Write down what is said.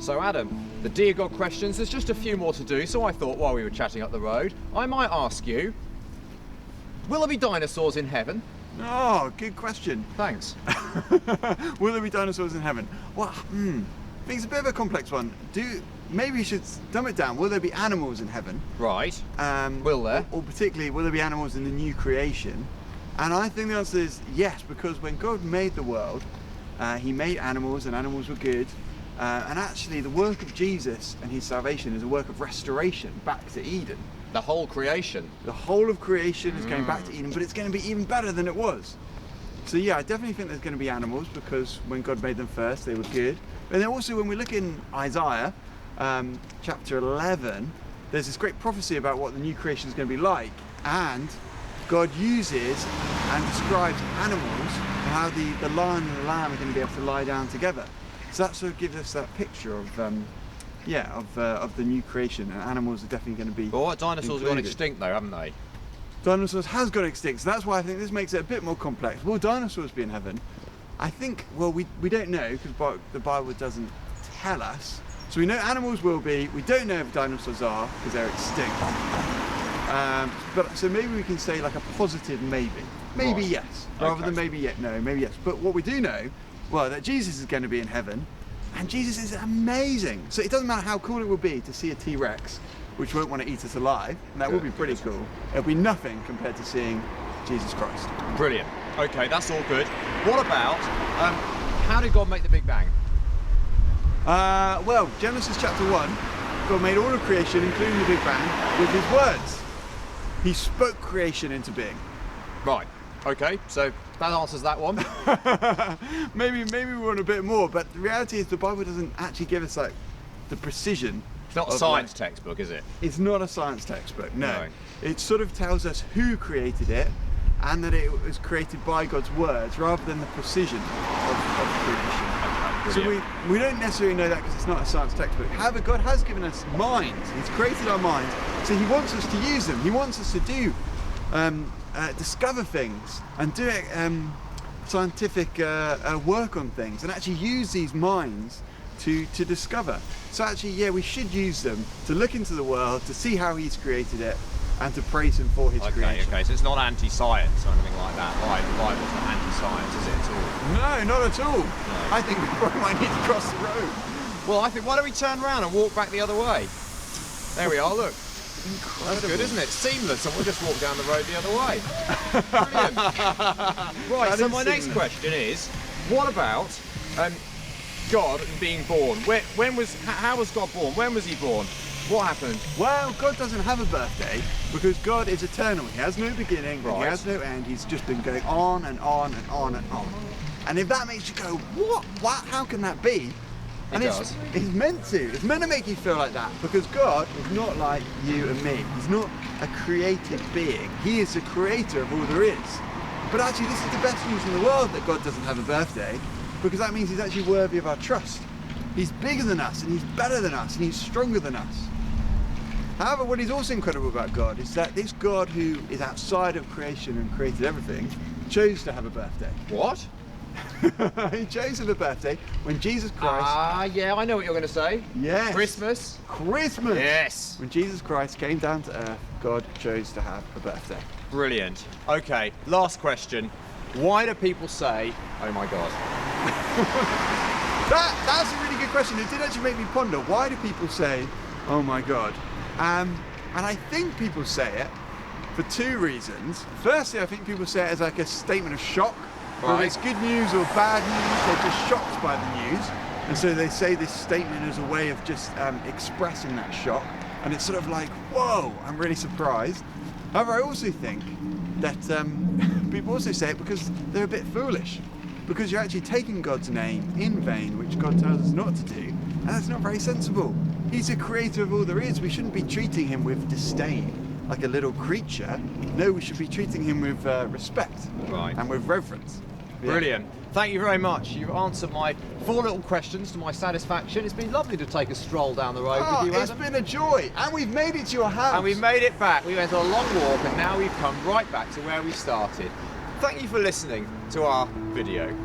So Adam, the Dear God questions, there's just a few more to do, so I thought while we were chatting up the road, I might ask you, will there be dinosaurs in heaven? Oh, good question. Thanks. Will there be dinosaurs in heaven? Well, I think it's a bit of a complex one. Maybe you should dumb it down. Will there be animals in heaven? Right. Will there? Or particularly, will there be animals in the new creation? And I think the answer is yes, because when God made the world, he made animals and animals were good. And actually the work of Jesus and his salvation is a work of restoration back to Eden. The whole creation? The whole of creation is going back to Eden, but it's going to be even better than it was. So yeah, I definitely think there's going to be animals, because when God made them first, they were good. But then also when we look in Isaiah, chapter 11, there's this great prophecy about what the new creation is going to be like. And God uses and describes animals and how the lion and the lamb are going to be able to lie down together. So that sort of gives us that picture of the new creation, and animals are definitely going to be. But what dinosaurs have gone extinct though, haven't they? Dinosaurs has gone extinct, so that's why I think this makes it a bit more complex. Will dinosaurs be in heaven? I think, well, we don't know, because the Bible doesn't tell us. So we know animals will be. We don't know if dinosaurs are, because they're extinct. But so maybe we can say like a positive maybe. Maybe right. Yes, rather than maybe yet no, maybe yes. But what we do know, well, that Jesus is going to be in heaven, and Jesus is amazing. So it doesn't matter how cool it will be to see a T-Rex, which won't want to eat us alive, and that will be pretty cool. It'll be nothing compared to seeing Jesus Christ. Brilliant. Okay, that's all good. What about, how did God make the Big Bang? Well, Genesis chapter 1, God made all of creation, including the Big Bang, with his words. He spoke creation into being. Right. Okay, so that answers that one. maybe we want a bit more, but the reality is the Bible doesn't actually give us like the precision. It's not a science textbook, is it? It's not a science textbook, no. It sort of tells us who created it, and that it was created by God's words, rather than the precision of creation. Okay, so we don't necessarily know that because it's not a science textbook. However, God has given us minds. He's created our minds, so he wants us to use them. He wants us to do discover things and do scientific work on things, and actually use these minds to discover. So actually, yeah, we should use them to look into the world, to see how he's created it, and to praise him for his creation. Okay, so it's not anti-science or anything like that. Right, the Bible's not anti-science, is it at all? No, not at all. No. I think we probably might need to cross the road. Well, I think, why don't we turn around and walk back the other way? There we are, look. Incredible. That's good, isn't it? Seamless, and we'll just walk down the road the other way. Brilliant. Right, so my next question is, what about God being born? How was God born? When was he born? What happened? Well, God doesn't have a birthday because God is eternal. He has no beginning, right. And he has no end. He's just been going on and on and on and on. And if that makes you go, what? How can that be? And it's meant to. It's meant to make you feel like that, because God is not like you and me. He's not a created being. He is the creator of all there is. But actually, this is the best news in the world, that God doesn't have a birthday, because that means he's actually worthy of our trust. He's bigger than us, and he's better than us, and he's stronger than us. However, what is also incredible about God is that this God who is outside of creation and created everything chose to have a birthday. What? He chose to have a birthday when Jesus Christ... yeah, I know what you're going to say. Yes. Christmas. Christmas! Yes. When Jesus Christ came down to earth, God chose to have a birthday. Brilliant. Okay, last question. Why do people say, oh my God? That's a really good question. It did actually make me ponder, why do people say, oh my God? And I think people say it for two reasons. Firstly, I think people say it as like a statement of shock. Whether it's good news or bad news, they're just shocked by the news. And so they say this statement as a way of just expressing that shock. And it's sort of like, whoa, I'm really surprised. However, I also think that people also say it because they're a bit foolish. Because you're actually taking God's name in vain, which God tells us not to do. And that's not very sensible. He's the creator of all there is. We shouldn't be treating him with disdain, like a little creature. No, we should be treating him with respect and with reverence. Yeah. Brilliant. Thank you very much. You've answered my 4 little questions to my satisfaction. It's been lovely to take a stroll down the road with you, Adam. It's been a joy. And we've made it to your house. And we've made it back. We went on a long walk, and now we've come right back to where we started. Thank you for listening to our video.